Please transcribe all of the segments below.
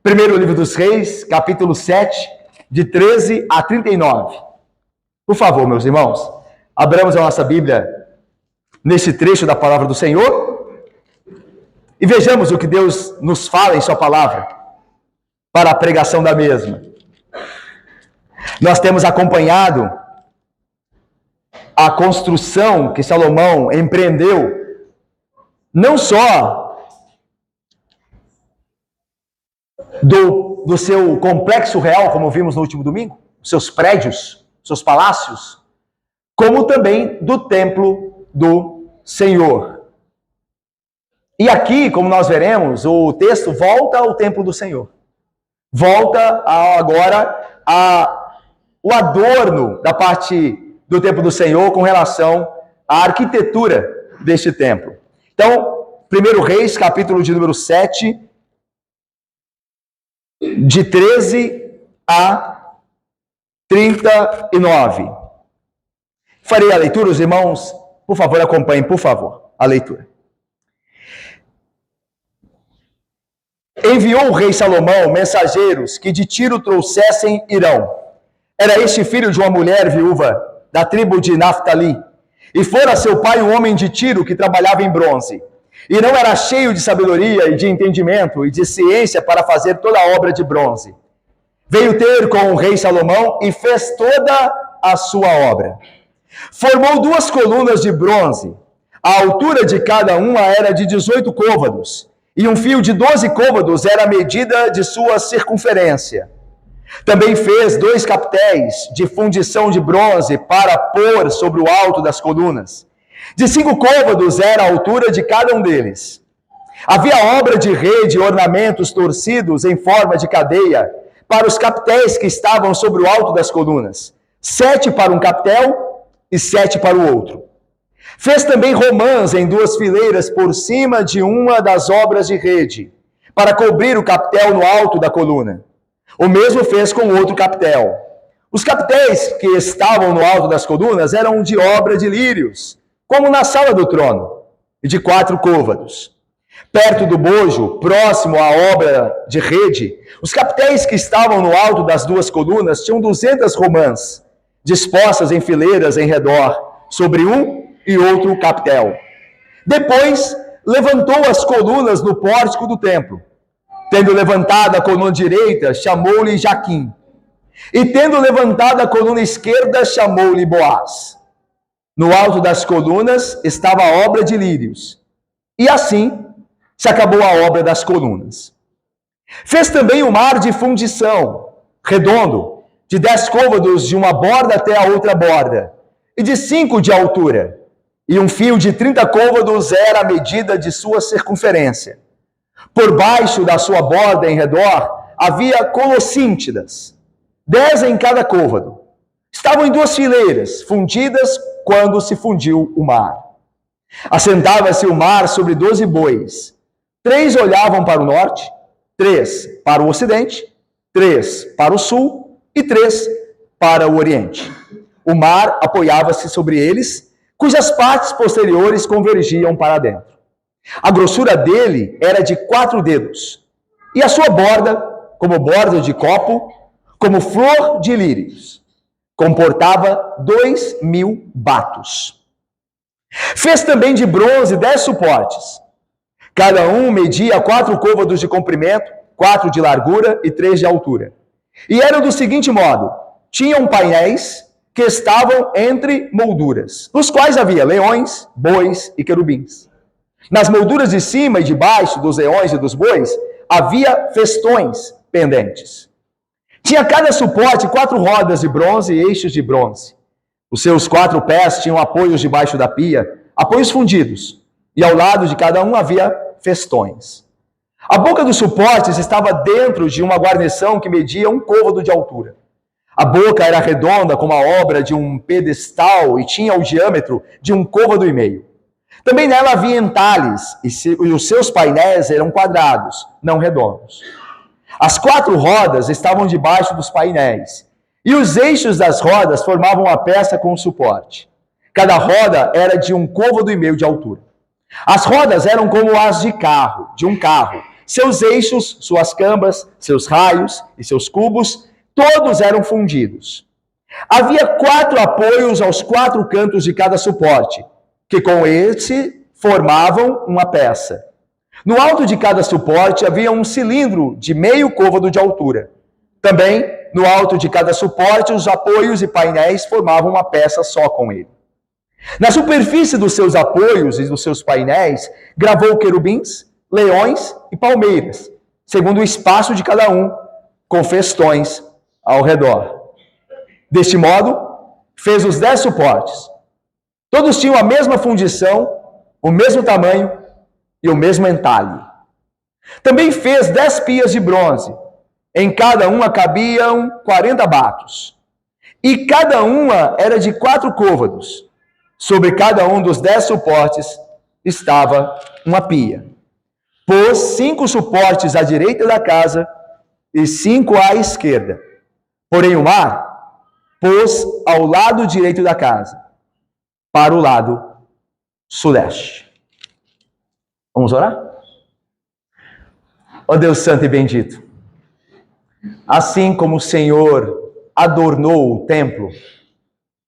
Primeiro livro dos Reis, capítulo 7, de 13 a 39. Por favor, meus irmãos, abramos a nossa Bíblia nesse trecho da palavra do Senhor e vejamos o que Deus nos fala em sua palavra para a pregação da mesma. Nós temos acompanhado a construção que Salomão empreendeu, não só do seu complexo real, como vimos no último domingo, seus prédios, seus palácios, como também do templo do Senhor. E aqui, como nós veremos, o texto volta ao templo do Senhor. Volta agora o adorno da parte do templo do Senhor com relação à arquitetura deste templo. Então, 1 Reis, capítulo de número 7, de 13 a 39. Farei a leitura, os irmãos, por favor, acompanhem, por favor, a leitura. Enviou o rei Salomão mensageiros que de Tiro trouxessem Hirão. Era este filho de uma mulher viúva da tribo de Naftali, e fora seu pai um homem de Tiro que trabalhava em bronze. Hirão era cheio de sabedoria e de entendimento e de ciência para fazer toda a obra de bronze. Veio ter com o rei Salomão e fez toda a sua obra. Formou 2 colunas de bronze. A altura de cada uma era de 18 côvados, e um fio de 12 côvados era a medida de sua circunferência. Também fez 2 capitéis de fundição de bronze para pôr sobre o alto das colunas. De 5 côvados era a altura de cada um deles. Havia obra de rede e ornamentos torcidos em forma de cadeia para os capitéis que estavam sobre o alto das colunas. 7 para um capitel e 7 para o outro. Fez também romãs em 2 fileiras por cima de uma das obras de rede, para cobrir o capitel no alto da coluna. O mesmo fez com outro capitel. Os capitéis que estavam no alto das colunas eram de obra de lírios, como na sala do trono, e de 4 côvados. Perto do bojo, próximo à obra de rede, os capitéis que estavam no alto das 2 colunas tinham 200 romãs, dispostas em fileiras em redor, sobre um e outro capitel. Depois, levantou as colunas no pórtico do templo. Tendo levantado a coluna direita, chamou-lhe Jaquim. E tendo levantado a coluna esquerda, chamou-lhe Boaz. No alto das colunas estava a obra de lírios. E assim se acabou a obra das colunas. Fez também o mar de fundição, redondo, de 10 côvados de uma borda até a outra borda, e de 5 de altura. E um fio de 30 côvados era a medida de sua circunferência. Por baixo da sua borda em redor havia colossíntidas, 10 em cada côvado. Estavam em 2 fileiras, fundidas quando se fundiu o mar. Assentava-se o mar sobre 12 bois. 3 olhavam para o norte, 3 para o ocidente, 3 para o sul e 3 para o oriente. O mar apoiava-se sobre eles, cujas partes posteriores convergiam para dentro. A grossura dele era de 4 dedos, e a sua borda, como borda de copo, como flor de lírios, comportava 2.000 batos. Fez também de bronze 10 suportes. Cada um media 4 côvados de comprimento, 4 de largura e 3 de altura. E eram do seguinte modo: tinham painéis que estavam entre molduras, nos quais havia leões, bois e querubins. Nas molduras de cima e de baixo dos leões e dos bois, havia festões pendentes. Tinha cada suporte 4 rodas de bronze e eixos de bronze. Os seus 4 pés tinham apoios debaixo da pia, apoios fundidos, e ao lado de cada um havia festões. A boca dos suportes estava dentro de uma guarnição que media 1 côvado de altura. A boca era redonda como a obra de um pedestal e tinha o diâmetro de 1 côvado e meio. Também nela havia entalhes, e os seus painéis eram quadrados, não redondos. As 4 rodas estavam debaixo dos painéis, e os eixos das rodas formavam a peça com o suporte. Cada roda era de 1 côvado e meio de altura. As rodas eram como as de um carro, Seus eixos, suas cambas, seus raios e seus cubos, todos eram fundidos. Havia 4 apoios aos 4 cantos de cada suporte, que com esse formavam uma peça. No alto de cada suporte havia um cilindro de meio côvado de altura. Também, no alto de cada suporte, os apoios e painéis formavam uma peça só com ele. Na superfície dos seus apoios e dos seus painéis, gravou querubins, leões e palmeiras, segundo o espaço de cada um, com festões ao redor. Deste modo, fez os 10 suportes. Todos tinham a mesma fundição, o mesmo tamanho e o mesmo entalhe. Também fez 10 pias de bronze. Em cada uma cabiam 40 batos. E cada uma era de 4 côvados. Sobre cada um dos 10 suportes estava uma pia. Pôs 5 suportes à direita da casa e 5 à esquerda. Porém, o mar pôs ao lado direito da casa, para o lado sudeste. Vamos orar? Ó Deus santo e bendito, assim como o Senhor adornou o templo,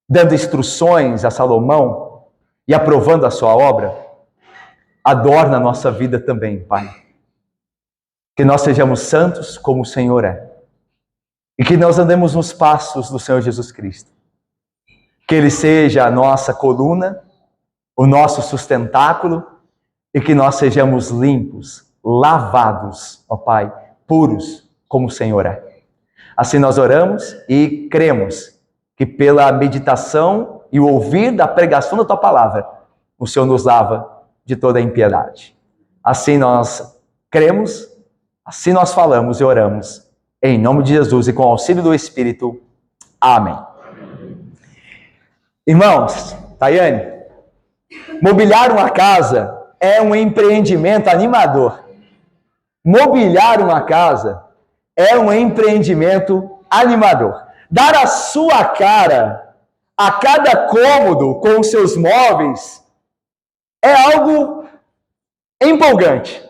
dando instruções a Salomão e aprovando a sua obra, adorna a nossa vida também, Pai. Que nós sejamos santos como o Senhor é. E que nós andemos nos passos do Senhor Jesus Cristo. Que Ele seja a nossa coluna, o nosso sustentáculo, e que nós sejamos limpos, lavados, ó Pai, puros como o Senhor é. Assim nós oramos e cremos que pela meditação e o ouvir da pregação da Tua palavra, o Senhor nos lava de toda a impiedade. Assim nós cremos, assim nós falamos e oramos, em nome de Jesus e com o auxílio do Espírito. Amém. Irmãos, Tayane, mobiliar uma casa é um empreendimento animador. Mobiliar uma casa é um empreendimento animador. Dar a sua cara a cada cômodo com os seus móveis é algo empolgante.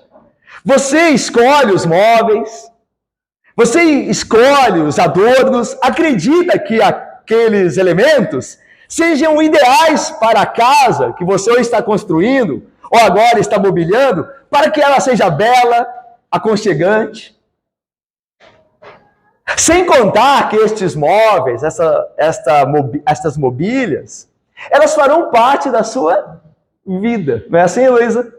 Você escolhe os móveis, você escolhe os adornos, acredita que aqueles elementos sejam ideais para a casa que você está construindo, ou agora está mobiliando, para que ela seja bela, aconchegante. Sem contar que estes móveis, estas mobílias, elas farão parte da sua vida. Não é assim, Heloísa?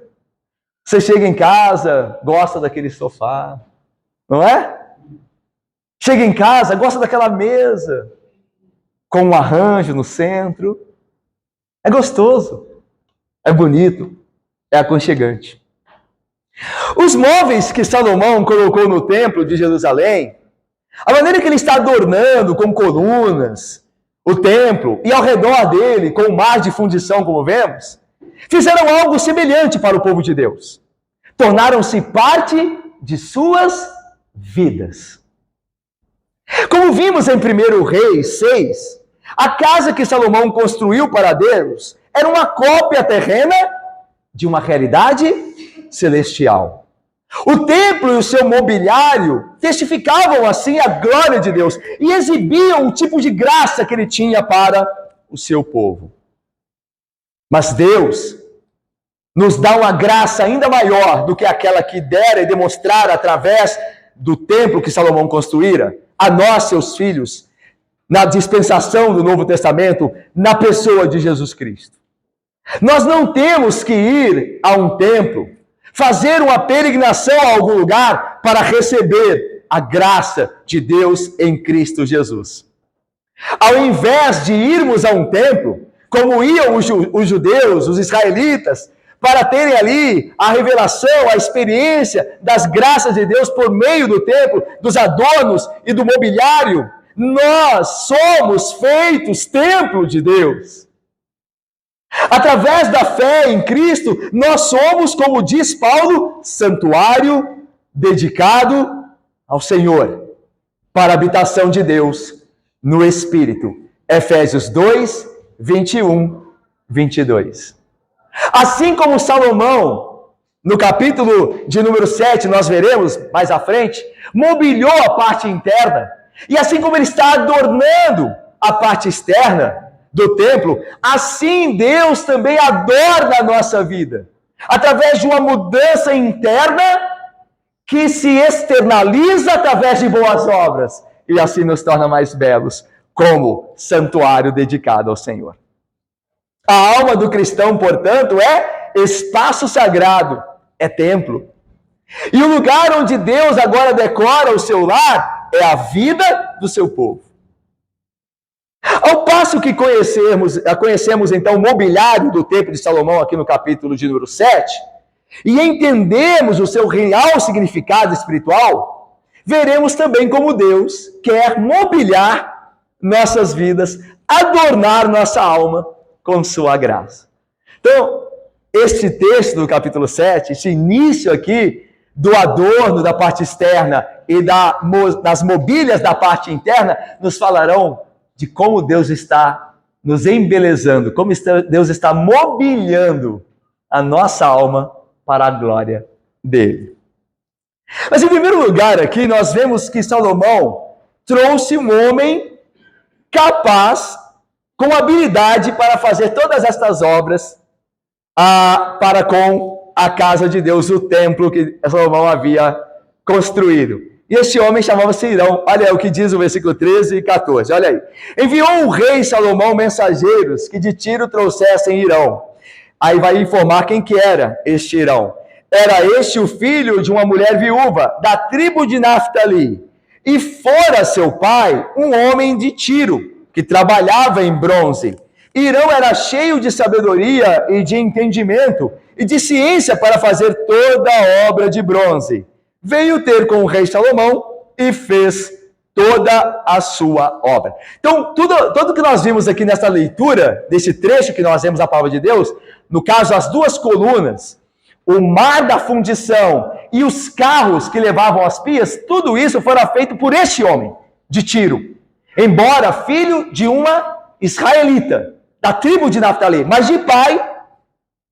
Você chega em casa, gosta daquele sofá, não é? Chega em casa, gosta daquela mesa, com um arranjo no centro. É gostoso, é bonito, é aconchegante. Os móveis que Salomão colocou no templo de Jerusalém, a maneira que ele está adornando com colunas o templo e ao redor dele com o mar de fundição, como vemos, fizeram algo semelhante para o povo de Deus. Tornaram-se parte de suas vidas. Como vimos em 1 Reis 6, a casa que Salomão construiu para Deus era uma cópia terrena de uma realidade celestial. O templo e o seu mobiliário testificavam assim a glória de Deus e exibiam o tipo de graça que ele tinha para o seu povo. Mas Deus nos dá uma graça ainda maior do que aquela que dera e demonstrara através do templo que Salomão construíra a nós, seus filhos, na dispensação do Novo Testamento, na pessoa de Jesus Cristo. Nós não temos que ir a um templo, fazer uma peregrinação a algum lugar para receber a graça de Deus em Cristo Jesus. Ao invés de irmos a um templo, como iam os judeus, os israelitas, para terem ali a revelação, a experiência das graças de Deus por meio do templo, dos adornos e do mobiliário, nós somos feitos templo de Deus. Através da fé em Cristo, nós somos, como diz Paulo, santuário dedicado ao Senhor, para a habitação de Deus no Espírito. Efésios 2, 21, 22. Assim como Salomão no capítulo de número 7, nós veremos mais à frente, mobiliou a parte interna. E assim como ele está adornando a parte externa do templo, assim Deus também adorna a nossa vida, através de uma mudança interna que se externaliza através de boas obras, e assim nos torna mais belos, como santuário dedicado ao Senhor. A alma do cristão, portanto, é espaço sagrado, é templo. E o lugar onde Deus agora decora o seu lar é a vida do seu povo. Ao passo que conhecemos então o mobiliário do templo de Salomão aqui no capítulo de número 7, e entendemos o seu real significado espiritual, veremos também como Deus quer mobiliar nossas vidas, adornar nossa alma com sua graça. Então, este texto do capítulo 7, esse início aqui do adorno da parte externa e das mobílias da parte interna, nos falarão de como Deus está nos embelezando, como Deus está mobiliando a nossa alma para a glória dele. Mas em primeiro lugar aqui nós vemos que Salomão trouxe um homem capaz, com habilidade para fazer todas estas obras para com a casa de Deus, o templo que Salomão havia construído. E esse homem chamava-se Hirão. Olha o que diz o versículo 13 e 14. Olha aí. Enviou o rei Salomão mensageiros que de Tiro trouxessem Hirão. Aí vai informar quem que era este Hirão. Era este o filho de uma mulher viúva, da tribo de Naftali. E fora seu pai um homem de Tiro, que trabalhava em bronze. Hirão era cheio de sabedoria e de entendimento e de ciência para fazer toda a obra de bronze. Veio ter com o rei Salomão e fez toda a sua obra. Então, tudo que nós vimos aqui nessa leitura, desse trecho que nós vemos a palavra de Deus, no caso, as duas colunas, o mar da fundição e os carros que levavam as pias, tudo isso fora feito por este homem de Tiro. Embora filho de uma israelita, da tribo de Naftali, mas de pai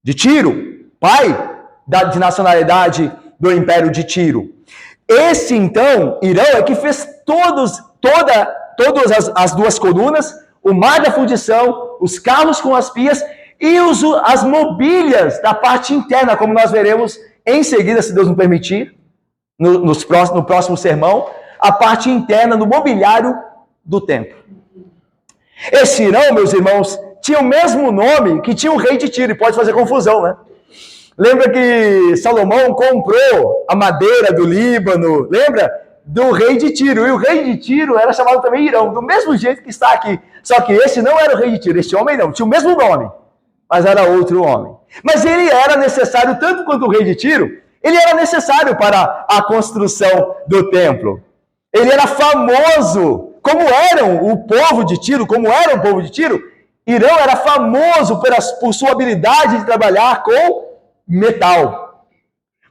de Tiro, pai de nacionalidade do Império de Tiro. Esse, então, Hirão é que fez todas as duas colunas, o mar da fundição, os carros com as pias e as mobílias da parte interna, como nós veremos em seguida, se Deus nos permitir, no próximo sermão, a parte interna do mobiliário do templo. Esse Hirão, meus irmãos, tinha o mesmo nome que tinha o rei de Tiro, e pode fazer confusão, né? Lembra que Salomão comprou a madeira do Líbano, lembra? Do rei de Tiro. E o rei de Tiro era chamado também Hirão, do mesmo jeito que está aqui. Só que esse não era o rei de Tiro, este homem não, tinha o mesmo nome, mas era outro homem. Mas ele era necessário, tanto quanto o rei de Tiro, ele era necessário para a construção do templo. Ele era famoso, como era o povo de Tiro, Hirão era famoso por sua habilidade de trabalhar com metal.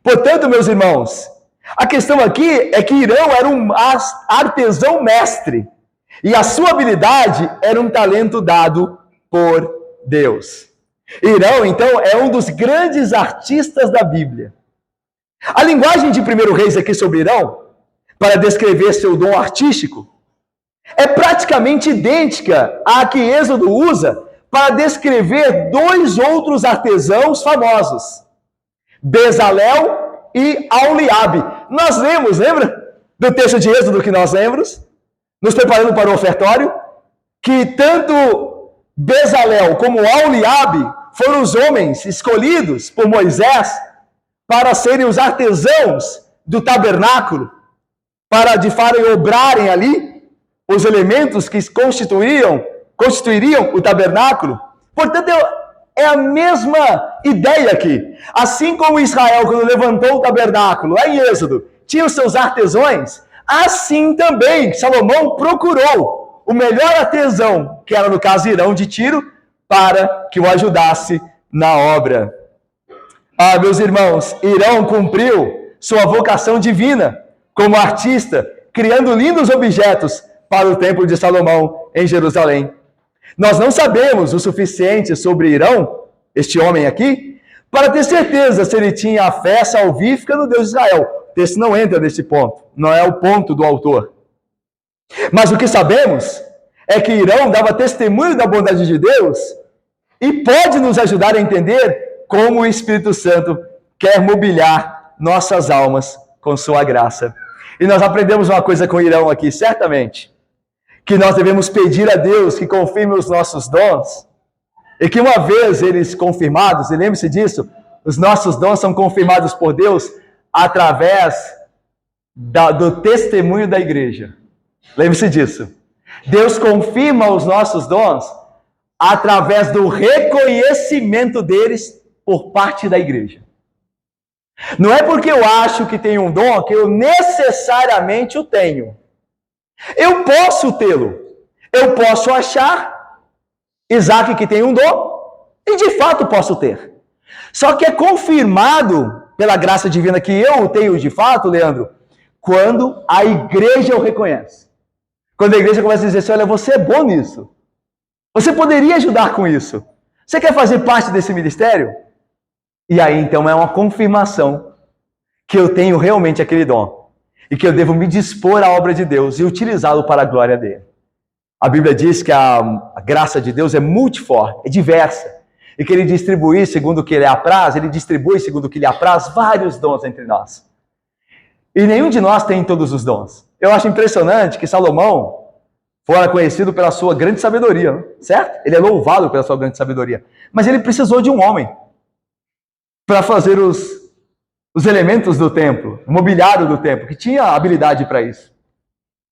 Portanto, meus irmãos, a questão aqui é que Hirão era um artesão mestre, e a sua habilidade era um talento dado por Deus. Hirão, então, é um dos grandes artistas da Bíblia. A linguagem de 1 Reis aqui sobre Hirão, para descrever seu dom artístico, é praticamente idêntica à que Êxodo usa para descrever dois outros artesãos famosos, Bezalel e Aholiabe. Nós lemos, lembra? Do texto de Êxodo que nós lemos, nos preparando para o ofertório, que tanto Bezalel como Aholiabe foram os homens escolhidos por Moisés para serem os artesãos do tabernáculo, para de fato obrarem ali os elementos que constituiriam o tabernáculo. Portanto, é a mesma ideia aqui. Assim como Israel, quando levantou o tabernáculo, lá em Êxodo, tinha os seus artesãos, assim também Salomão procurou o melhor artesão, que era no caso Hirão de Tiro, para que o ajudasse na obra. Meus irmãos, Hirão cumpriu sua vocação divina como artista, criando lindos objetos para o templo de Salomão em Jerusalém. Nós não sabemos o suficiente sobre Hirão, este homem aqui, para ter certeza se ele tinha a fé salvífica no Deus de Israel. O texto não entra nesse ponto, não é o ponto do autor. Mas o que sabemos é que Irão dava testemunho da bondade de Deus e pode nos ajudar a entender como o Espírito Santo quer mobiliar nossas almas com sua graça. E nós aprendemos uma coisa com Irão aqui, certamente, que nós devemos pedir a Deus que confirme os nossos dons, e que uma vez eles confirmados, e lembre-se disso, os nossos dons são confirmados por Deus através do testemunho da igreja. Lembre-se disso. Deus confirma os nossos dons através do reconhecimento deles por parte da igreja. Não é porque eu acho que tenho um dom que eu necessariamente o tenho. Eu posso tê-lo. Eu posso achar, Isaac, que tem um dom, e de fato posso ter. Só que é confirmado pela graça divina que eu o tenho de fato, Leandro, quando a igreja o reconhece. Quando a igreja começa a dizer assim, olha, você é bom nisso. Você poderia ajudar com isso. Você quer fazer parte desse ministério? E aí, então, é uma confirmação que eu tenho realmente aquele dom. E que eu devo me dispor à obra de Deus e utilizá-lo para a glória dele. A Bíblia diz que a graça de Deus é multiforme, é diversa. E que ele distribui segundo o que ele apraz, ele distribui segundo o que lhe apraz vários dons entre nós. E nenhum de nós tem todos os dons. Eu acho impressionante que Salomão fora conhecido pela sua grande sabedoria, certo? Ele é louvado pela sua grande sabedoria. Mas ele precisou de um homem para fazer os elementos do templo, o mobiliário do templo, que tinha habilidade para isso.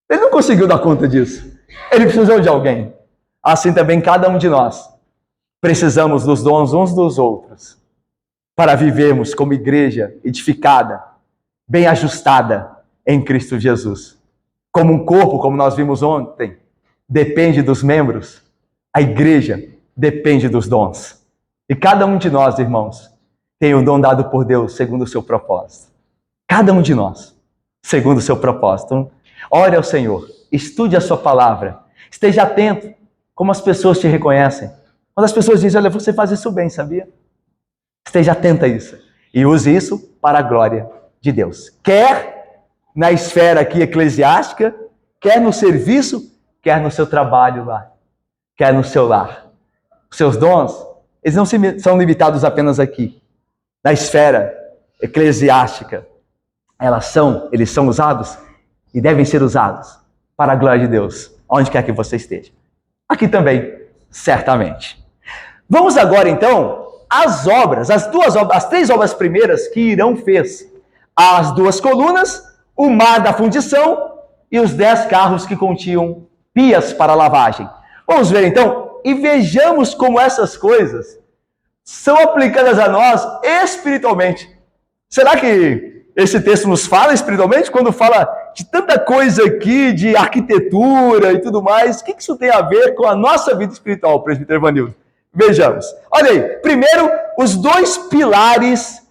Ele não conseguiu dar conta disso. Ele precisou de alguém. Assim também cada um de nós precisamos dos dons uns dos outros para vivermos como igreja edificada, bem ajustada em Cristo Jesus. Como um corpo, como nós vimos ontem, depende dos membros, a igreja depende dos dons. E cada um de nós, irmãos, tem um dom dado por Deus segundo o seu propósito. Cada um de nós, segundo o seu propósito. Então, ore ao Senhor, estude a sua palavra, esteja atento como as pessoas te reconhecem. Quando as pessoas dizem, olha, você faz isso bem, sabia? Esteja atento a isso e use isso para a glória de Deus. Quer na esfera aqui eclesiástica, quer no serviço, quer no seu trabalho lá, quer no seu lar. Os seus dons, eles não são limitados apenas aqui, na esfera eclesiástica. Eles são usados e devem ser usados para a glória de Deus, onde quer que você esteja. Aqui também, certamente. Vamos agora, então, às obras, as 3 obras primeiras que Irão fez. As 2 colunas, o mar da fundição e os 10 carros que continham pias para lavagem. Vamos ver, então, e vejamos como essas coisas são aplicadas a nós espiritualmente. Será que esse texto nos fala espiritualmente? Quando fala de tanta coisa aqui, de arquitetura e tudo mais, o que isso tem a ver com a nossa vida espiritual, presbítero Evanildo? Vejamos. Olha aí, primeiro, os dois pilares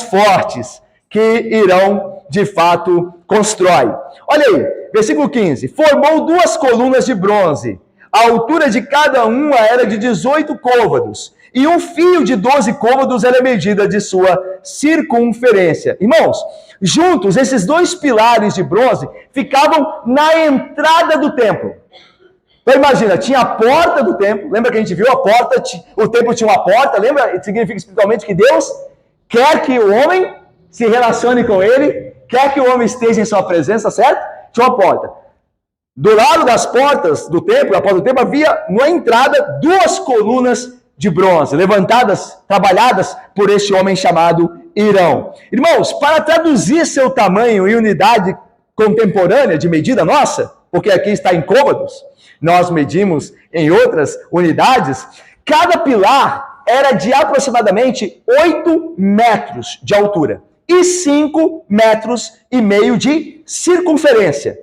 fortes que Irão, de fato, constrói. Olha aí, versículo 15. Formou 2 colunas de bronze. A altura de cada uma era de 18 côvados. E um fio de 12 côvados era a medida de sua circunferência. Irmãos, juntos, esses 2 pilares de bronze ficavam na entrada do templo. Então imagina, tinha a porta do templo. Lembra que a gente viu a porta? O templo tinha uma porta. Lembra? Significa espiritualmente que Deus quer que o homem se relacione com ele, quer que o homem esteja em sua presença, certo? Tinha uma porta. Do lado das portas do templo, a porta do templo, havia na entrada 2 colunas de bronze, levantadas, trabalhadas por este homem chamado Irão. Irmãos, para traduzir seu tamanho em unidade contemporânea de medida nossa, porque aqui está em côvados, nós medimos em outras unidades, cada pilar era de aproximadamente 8 metros de altura e 5,5 metros de circunferência.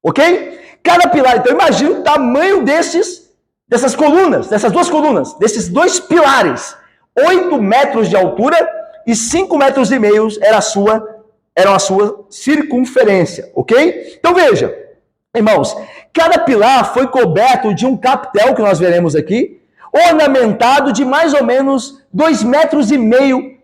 Ok? Cada pilar, então imagina o tamanho dessas colunas, dessas 2 colunas, desses 2 pilares. 8 metros de altura e 5,5 metros eram a sua circunferência, ok? Então veja, irmãos, cada pilar foi coberto de um capitel, que nós veremos aqui, ornamentado de mais ou menos 2,5 metros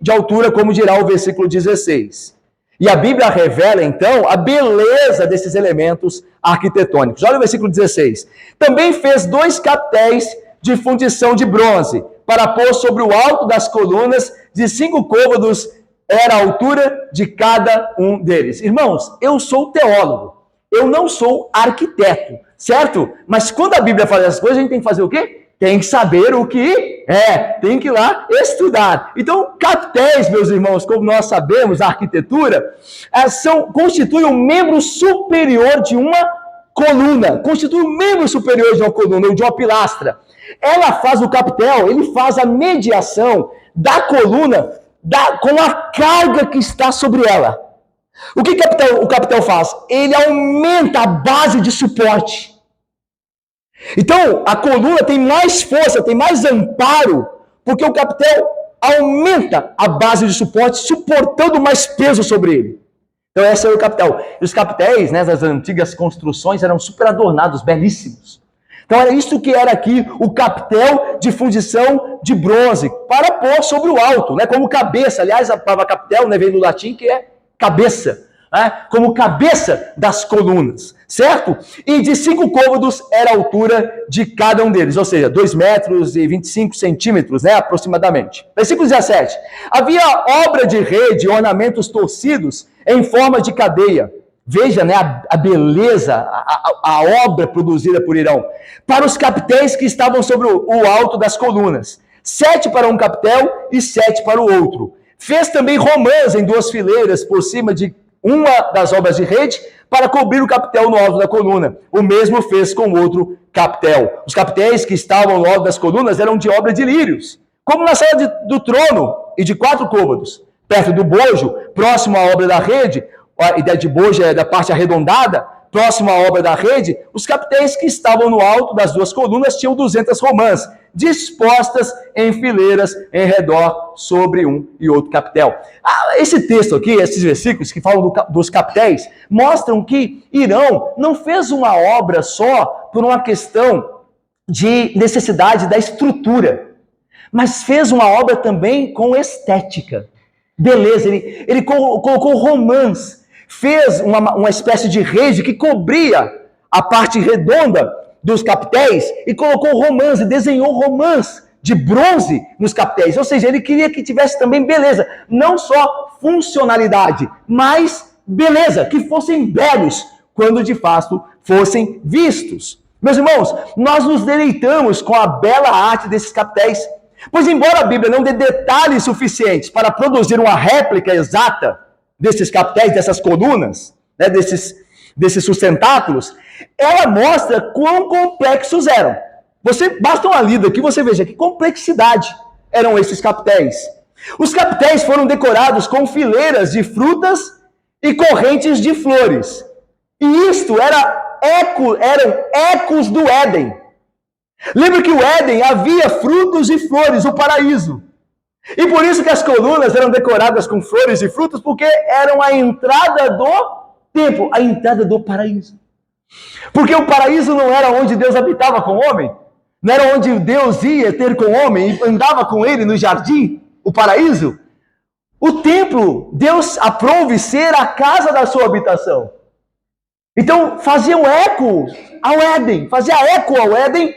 de altura, como dirá o versículo 16. E a Bíblia revela, então, a beleza desses elementos arquitetônicos. Olha o versículo 16. Também fez 2 captéis de fundição de bronze, para pôr sobre o alto das colunas, de 5 côvados era a altura de cada um deles. Irmãos, eu sou teólogo, eu não sou arquiteto, certo? Mas quando a Bíblia fala essas coisas, a gente tem que fazer o quê? Tem que saber o que é, tem que ir lá estudar. Então, captéis, meus irmãos, como nós sabemos, a arquitetura, constitui um membro superior de uma coluna, constitui um membro superior de uma coluna, ou de uma pilastra. O captel, ele faz a mediação da coluna com a carga que está sobre ela. O que o captel faz? Ele aumenta a base de suporte. Então, a coluna tem mais força, tem mais amparo, porque o captel aumenta a base de suporte, suportando mais peso sobre ele. Então, esse é o captel. E os captéis, né, das antigas construções, eram super adornados, belíssimos. Então, era isso que era aqui o captel de fundição de bronze, para pôr sobre o alto, né, como cabeça. Aliás, a palavra captel, né, vem do latim, que é cabeça. Como cabeça das colunas, certo? E de 5 côvados era a altura de cada um deles, ou seja, 2,25 metros, né, aproximadamente. Versículo 17. Havia obra de rede, ornamentos torcidos em forma de cadeia. Veja, né, a beleza, a obra produzida por Irão. Para os captéis que estavam sobre o alto das colunas. 7 para um captel e 7 para o outro. Fez também romãs em 2 fileiras por cima de uma das obras de rede, para cobrir o captel no alto da coluna. O mesmo fez com outro captel. Os captéis que estavam no alto das colunas eram de obra de lírios, como na sala do trono, e de 4 côvados. Perto do bojo, próximo à obra da rede, a ideia de bojo é da parte arredondada, próximo à obra da rede, os captéis que estavam no alto das 2 colunas tinham 200 romãs, dispostas em fileiras em redor sobre um e outro captel. Esse texto aqui, esses versículos que falam dos captéis, mostram que Irão não fez uma obra só por uma questão de necessidade da estrutura, mas fez uma obra também com estética, beleza. Ele colocou romãs, fez uma espécie de rede que cobria a parte redonda dos captéis e colocou romãs e desenhou romãs de bronze nos captéis. Ou seja, ele queria que tivesse também beleza, não só funcionalidade, mas beleza, que fossem belos quando de fato fossem vistos. Meus irmãos, nós nos deleitamos com a bela arte desses captéis, pois embora a Bíblia não dê detalhes suficientes para produzir uma réplica exata desses captéis, dessas colunas, né, desses sustentáculos, ela mostra quão complexos eram. Basta uma lida aqui, você veja que complexidade eram esses captéis. Os captéis foram decorados com fileiras de frutas e correntes de flores. E isto eram ecos do Éden. Lembra que o Éden havia frutos e flores, o paraíso. E por isso que as colunas eram decoradas com flores e frutos, porque eram a entrada do templo, a entrada do paraíso. Porque o paraíso não era onde Deus habitava com o homem, não era onde Deus ia ter com o homem e andava com ele no jardim, o paraíso. O templo, Deus aprove ser a casa da sua habitação. Então, fazia eco ao Éden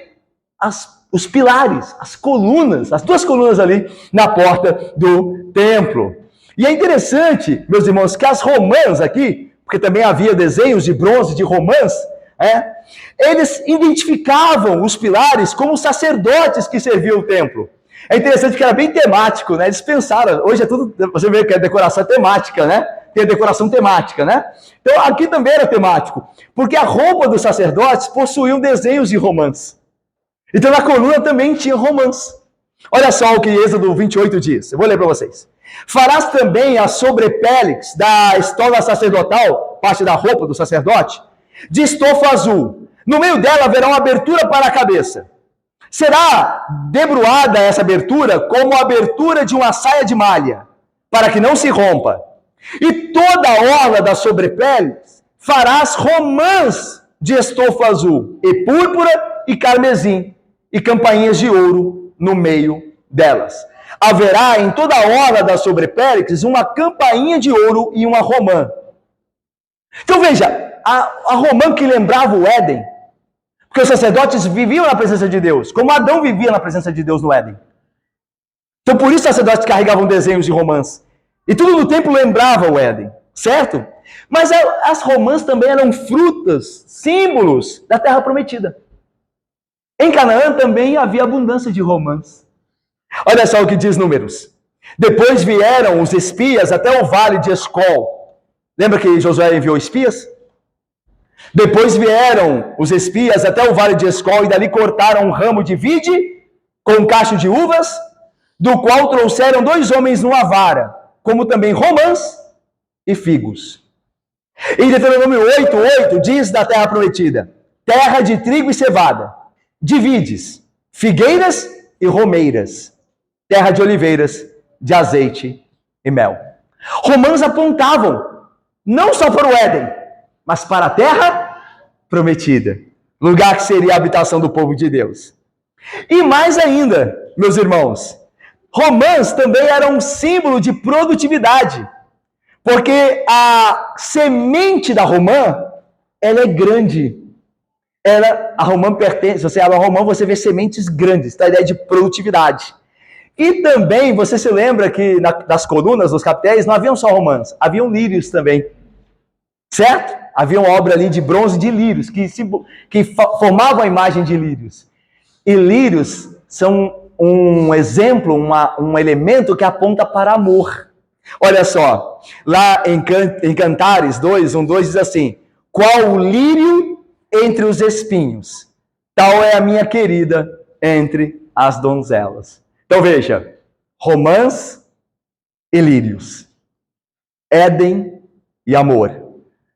os pilares, as colunas, as 2 colunas ali na porta do templo. E é interessante, meus irmãos, que as romãs aqui, porque também havia desenhos de bronze de romãs, eles identificavam os pilares como sacerdotes que serviam o templo. É interessante que era bem temático, né? Eles pensaram, hoje é tudo, você vê que é decoração temática, né? Tem a decoração temática, né? Então aqui também era temático, porque a roupa dos sacerdotes possuía desenhos de romãs. Então na coluna também tinha romãs. Olha só o que Êxodo 28 diz, eu vou ler para vocês. Farás também a sobrepélix da estola sacerdotal, parte da roupa do sacerdote, de estofa azul. No meio dela haverá uma abertura para a cabeça. Será debruada essa abertura como a abertura de uma saia de malha, para que não se rompa. E toda a orla da sobrepélix farás romãs de estofa azul, e púrpura e carmesim, e campainhas de ouro no meio delas. Haverá em toda a orla da sobrepérix uma campainha de ouro e uma romã. Então veja, a romã que lembrava o Éden, porque os sacerdotes viviam na presença de Deus, como Adão vivia na presença de Deus no Éden. Então por isso os sacerdotes carregavam desenhos de romãs. E tudo no templo lembrava o Éden, certo? Mas as romãs também eram frutas, símbolos da terra prometida. Em Canaã também havia abundância de romãs. Olha só o que diz Números. Depois vieram os espias até o vale de Escol. Lembra que Josué enviou espias? Depois vieram os espias até o vale de Escol e dali cortaram um ramo de vide com um cacho de uvas, do qual trouxeram 2 homens numa vara, como também romãs e figos. Em Deuteronômio 8:8 diz da terra prometida: terra de trigo e cevada, de vides, figueiras e romeiras, terra de oliveiras, de azeite e mel. Romãs apontavam não só para o Éden, mas para a terra prometida, lugar que seria a habitação do povo de Deus. E mais ainda, meus irmãos, romãs também eram um símbolo de produtividade, porque a semente da romã, ela é grande. A romã pertence, se você abre a romã, você vê sementes grandes, tá? A ideia de produtividade. E também, você se lembra que das colunas, dos capitéis, não haviam só romãs, haviam lírios também. Certo? Havia uma obra ali de bronze de lírios, que formavam a imagem de lírios. E lírios são um exemplo, um elemento que aponta para amor. Olha só, lá em Cantares 2:1-2 diz assim: qual o lírio entre os espinhos, tal é a minha querida entre as donzelas. Então veja, romãs e lírios, Éden e amor.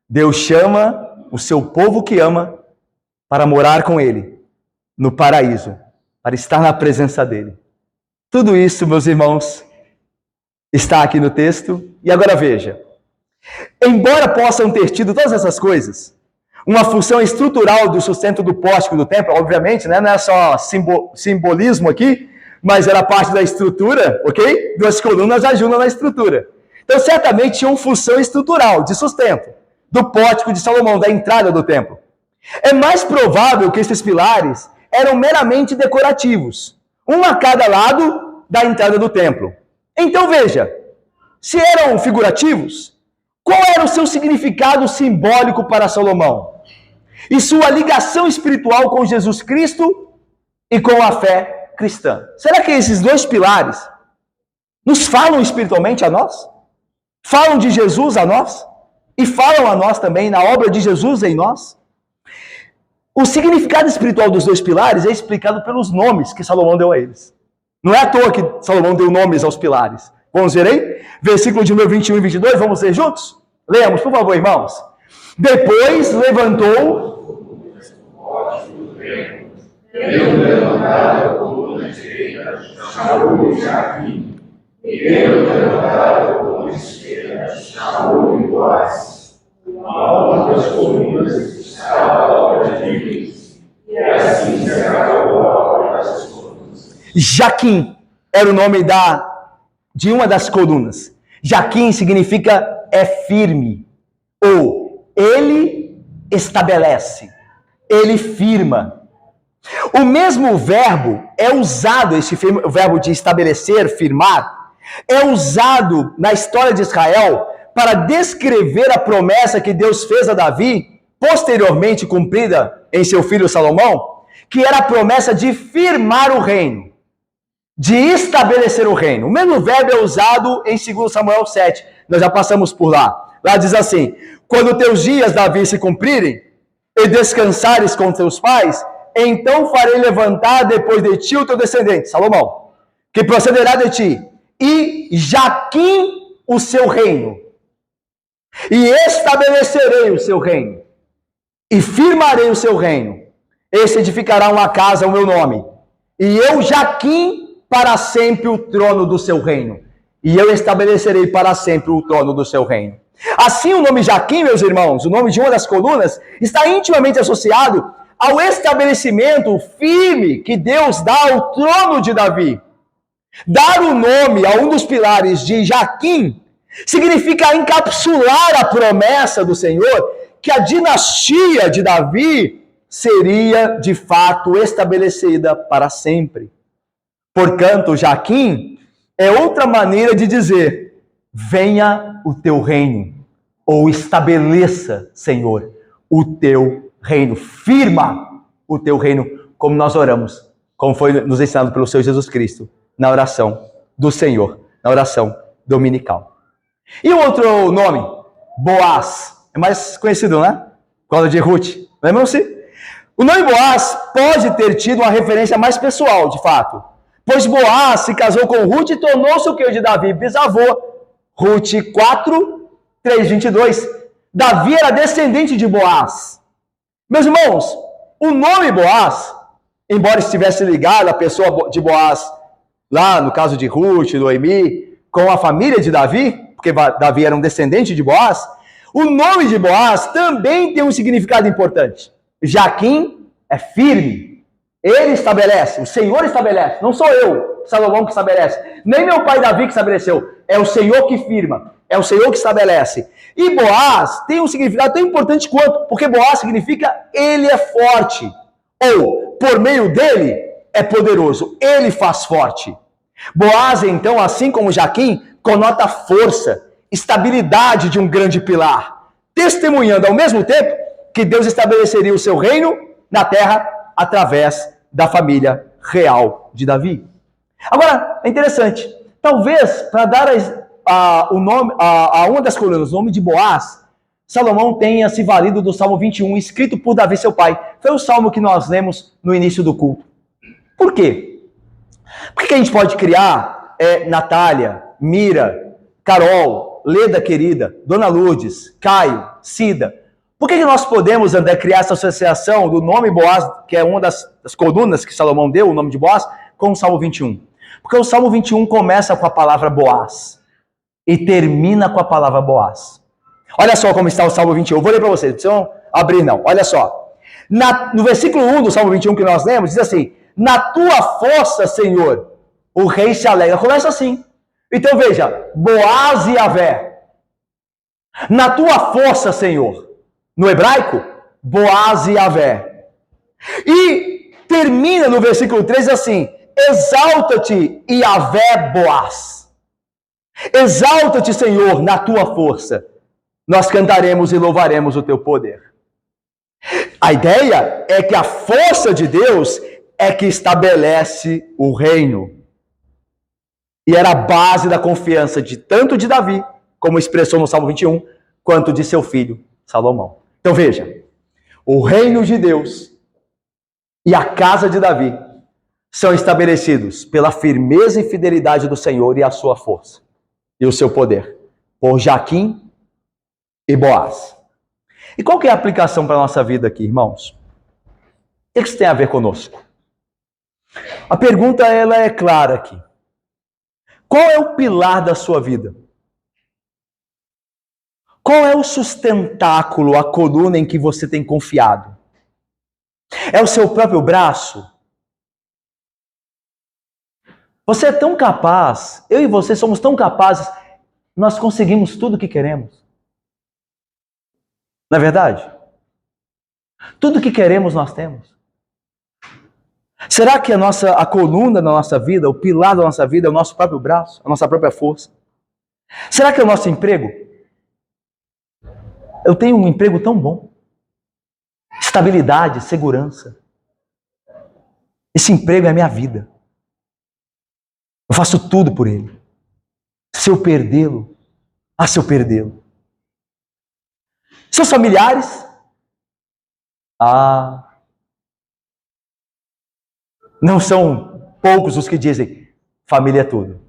Deus chama o seu povo que ama para morar com ele no paraíso, para estar na presença dele. Tudo isso, meus irmãos, está aqui no texto. E agora veja, embora possam ter tido todas essas coisas, uma função estrutural do sustento do pórtico do templo, obviamente, né? Não é só simbolismo aqui, mas era parte da estrutura, ok? 2 colunas ajudam na estrutura. Então, certamente tinha uma função estrutural de sustento do pórtico de Salomão, da entrada do templo. É mais provável que esses pilares eram meramente decorativos, um a cada lado da entrada do templo. Então veja, se eram figurativos, qual era o seu significado simbólico para Salomão? E sua ligação espiritual com Jesus Cristo e com a fé cristã? Será que esses 2 pilares nos falam espiritualmente a nós? Falam de Jesus a nós? E falam a nós também na obra de Jesus em nós? O significado espiritual dos 2 pilares é explicado pelos nomes que Salomão deu a eles. Não é à toa que Salomão deu nomes aos pilares. Vamos ver aí? Versículo de número 21 e 22, vamos ler juntos? Leamos, por favor, irmãos. Depois levantou... Tendo levantado a coluna direita, chamou-lhe Jaquim. E tendo levantado a coluna esquerda, chamou-lhe Boaz. A uma das colunas estava a obra de Deus, e assim se acabou a obra das colunas. Jaquim era o nome de uma das colunas. Jaquim significa é firme, ou ele estabelece, ele firma. O mesmo verbo é usado, o verbo de estabelecer, firmar, é usado na história de Israel para descrever a promessa que Deus fez a Davi, posteriormente cumprida em seu filho Salomão, que era a promessa de firmar o reino, de estabelecer o reino. O mesmo verbo é usado em 2 Samuel 7, nós já passamos por lá. Lá diz assim: quando teus dias, Davi, se cumprirem, e descansares com teus pais, então farei levantar depois de ti o teu descendente, Salomão, que procederá de ti, e Jaquim o seu reino, e estabelecerei o seu reino, e firmarei o seu reino. Esse edificará uma casa ao meu nome, e eu, Jaquim, para sempre o trono do seu reino, e eu estabelecerei para sempre o trono do seu reino. Assim, o nome Jaquim, meus irmãos, o nome de uma das colunas, está intimamente associado ao estabelecimento firme que Deus dá ao trono de Davi. Dar o nome a um dos pilares de Jaquim significa encapsular a promessa do Senhor que a dinastia de Davi seria de fato estabelecida para sempre. Portanto, Jaquim é outra maneira de dizer: venha o teu reino, ou estabeleça, Senhor, o teu reino, firma o teu reino, como nós oramos, como foi nos ensinado pelo Senhor Jesus Cristo, na oração do Senhor, na oração dominical. E o outro nome, Boaz, é mais conhecido, né? Por causa de Ruth, lembram-se? O nome Boaz pode ter tido uma referência mais pessoal, de fato, pois Boaz se casou com Ruth e tornou-se o que de Davi, bisavô. Ruth 4, 3, 22. Davi era descendente de Boaz. Meus irmãos, o nome Boaz, embora estivesse ligado à pessoa de Boaz, lá no caso de Ruth, Noemi, com a família de Davi, porque Davi era um descendente de Boaz, o nome de Boaz também tem um significado importante. Jaquim é firme. Ele estabelece, o Senhor estabelece, não sou eu, Salomão, que estabelece, nem meu pai Davi que estabeleceu, é o Senhor que firma, é o Senhor que estabelece. E Boaz tem um significado tão importante quanto, porque Boaz significa ele é forte, ou por meio dele é poderoso, ele faz forte. Boaz, então, assim como Jaquim, conota força, estabilidade de um grande pilar, testemunhando ao mesmo tempo que Deus estabeleceria o seu reino na terra através da família real de Davi. Agora, é interessante, talvez para dar o nome a uma das colunas, o nome de Boaz, Salomão tenha se valido do Salmo 21, escrito por Davi, seu pai. Foi o salmo que nós lemos no início do culto. Por quê? Por que a gente pode criar Natália, Mira, Carol, Leda querida, Dona Lourdes, Caio, Cida? Por que nós podemos, André, criar essa associação do nome Boaz, que é uma das colunas que Salomão deu, o nome de Boaz, com o Salmo 21? Porque o Salmo 21 começa com a palavra Boaz e termina com a palavra Boaz. Olha só como está o Salmo 21. Eu vou ler para vocês, não precisam abrir não. Olha só. No versículo 1 do Salmo 21 que nós lemos, diz assim: na tua força, Senhor, o rei se alegra. Começa assim. Então veja, Boaz e Yahvé. Na tua força, Senhor. No hebraico, Boaz e Yahvé. E termina no versículo 3 assim: exalta-te, Yahvé Boaz. Exalta-te, Senhor, na tua força. Nós cantaremos e louvaremos o teu poder. A ideia é que a força de Deus é que estabelece o reino. E era a base da confiança de tanto de Davi, como expressou no Salmo 21, quanto de seu filho Salomão. Então veja, o reino de Deus e a casa de Davi são estabelecidos pela firmeza e fidelidade do Senhor e a sua força e o seu poder, por Jaquim e Boaz. E qual que é a aplicação para a nossa vida aqui, irmãos? O que isso tem a ver conosco? A pergunta ela é clara aqui. Qual é o pilar da sua vida? Qual é o sustentáculo, a coluna em que você tem confiado? É o seu próprio braço? Você é tão capaz, eu e você somos tão capazes, nós conseguimos tudo o que queremos. Não é verdade? Tudo o que queremos nós temos. Será que a coluna da nossa vida, o pilar da nossa vida é o nosso próprio braço, a nossa própria força? Será que é o nosso emprego? Eu tenho um emprego tão bom. Estabilidade, segurança. Esse emprego é a minha vida. Eu faço tudo por ele. Se eu perdê-lo, se eu perdê-lo. Seus familiares? Não são poucos os que dizem, família é tudo.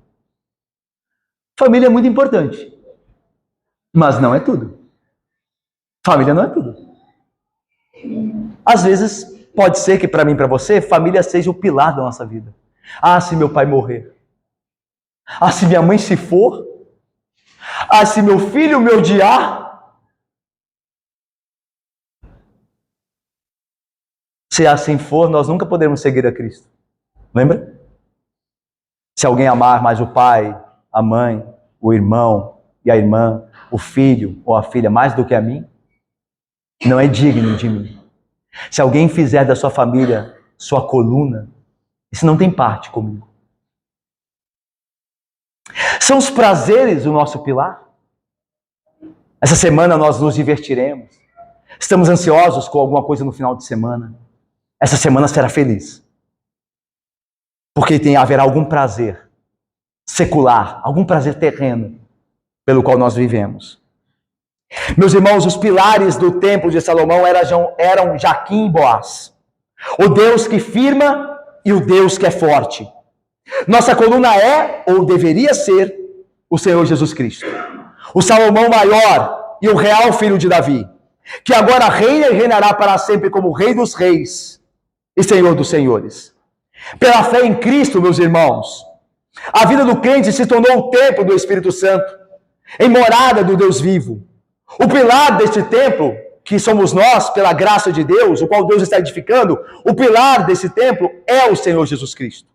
Família é muito importante, mas não é tudo. Família não é tudo. Às vezes, pode ser que para mim e para você, família seja o pilar da nossa vida. Se meu pai morrer. Se minha mãe se for. Se meu filho me odiar. Se assim for, nós nunca poderemos seguir a Cristo. Lembra? Se alguém amar mais o pai, a mãe, o irmão e a irmã, o filho ou a filha mais do que a mim, não é digno de mim. Se alguém fizer da sua família sua coluna, isso não tem parte comigo. São os prazeres o nosso pilar? Essa semana nós nos divertiremos. Estamos ansiosos com alguma coisa no final de semana. Essa semana será feliz. Porque haverá algum prazer secular, algum prazer terreno pelo qual nós vivemos. Meus irmãos, os pilares do templo de Salomão eram Jaquim e Boaz. O Deus que firma e o Deus que é forte. Nossa coluna é, ou deveria ser, o Senhor Jesus Cristo. O Salomão maior e o real filho de Davi, que agora reina e reinará para sempre como Rei dos Reis e Senhor dos Senhores. Pela fé em Cristo, meus irmãos, a vida do crente se tornou o templo do Espírito Santo, em morada do Deus vivo. O pilar deste templo, que somos nós, pela graça de Deus, o qual Deus está edificando, o pilar desse templo é o Senhor Jesus Cristo.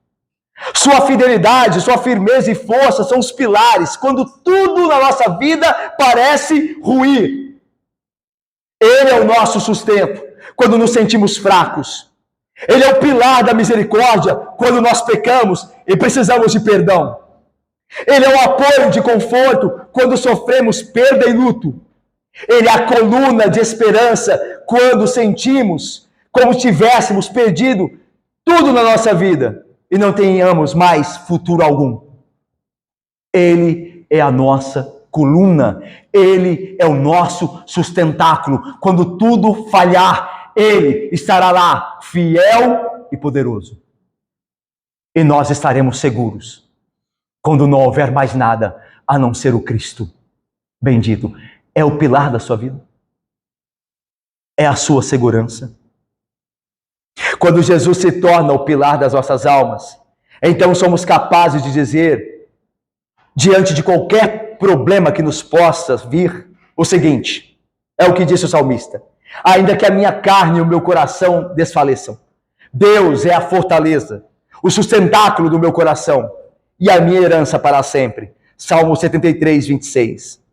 Sua fidelidade, sua firmeza e força são os pilares quando tudo na nossa vida parece ruir. Ele é o nosso sustento quando nos sentimos fracos. Ele é o pilar da misericórdia quando nós pecamos e precisamos de perdão. Ele é o apoio de conforto quando sofremos perda e luto. Ele é a coluna de esperança quando sentimos como tivéssemos perdido tudo na nossa vida e não tenhamos mais futuro algum. Ele é a nossa coluna. Ele é o nosso sustentáculo. Quando tudo falhar, Ele estará lá, fiel e poderoso. E nós estaremos seguros quando não houver mais nada a não ser o Cristo bendito. É o pilar da sua vida. É a sua segurança. Quando Jesus se torna o pilar das nossas almas, então somos capazes de dizer, diante de qualquer problema que nos possa vir, o seguinte, é o que disse o salmista: ainda que a minha carne e o meu coração desfaleçam, Deus é a fortaleza, o sustentáculo do meu coração e a minha herança para sempre. Salmo 73, 26.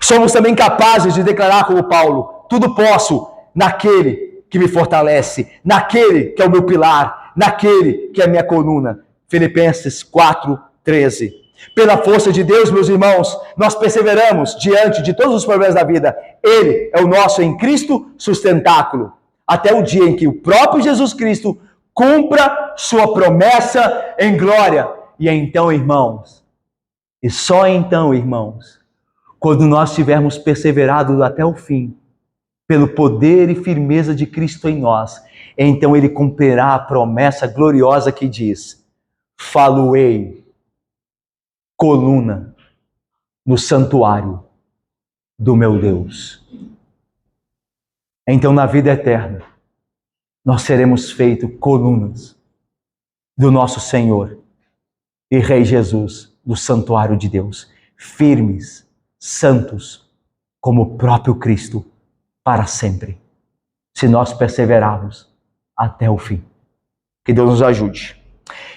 Somos também capazes de declarar como Paulo: tudo posso naquele que me fortalece, naquele que é o meu pilar, naquele que é a minha coluna. Filipenses 4, 13. Pela força de Deus, meus irmãos, nós perseveramos diante de todos os problemas da vida. Ele é o nosso em Cristo sustentáculo, até o dia em que o próprio Jesus Cristo cumpra sua promessa em glória. E então, irmãos, e só então, irmãos, quando nós tivermos perseverado até o fim, pelo poder e firmeza de Cristo em nós, então Ele cumprirá a promessa gloriosa que diz: falo-ei, coluna, no santuário do meu Deus. Então, na vida eterna, nós seremos feitos colunas do nosso Senhor e Rei Jesus, do santuário de Deus, firmes, santos, como o próprio Cristo, para sempre, se nós perseverarmos até o fim. Que Deus nos ajude.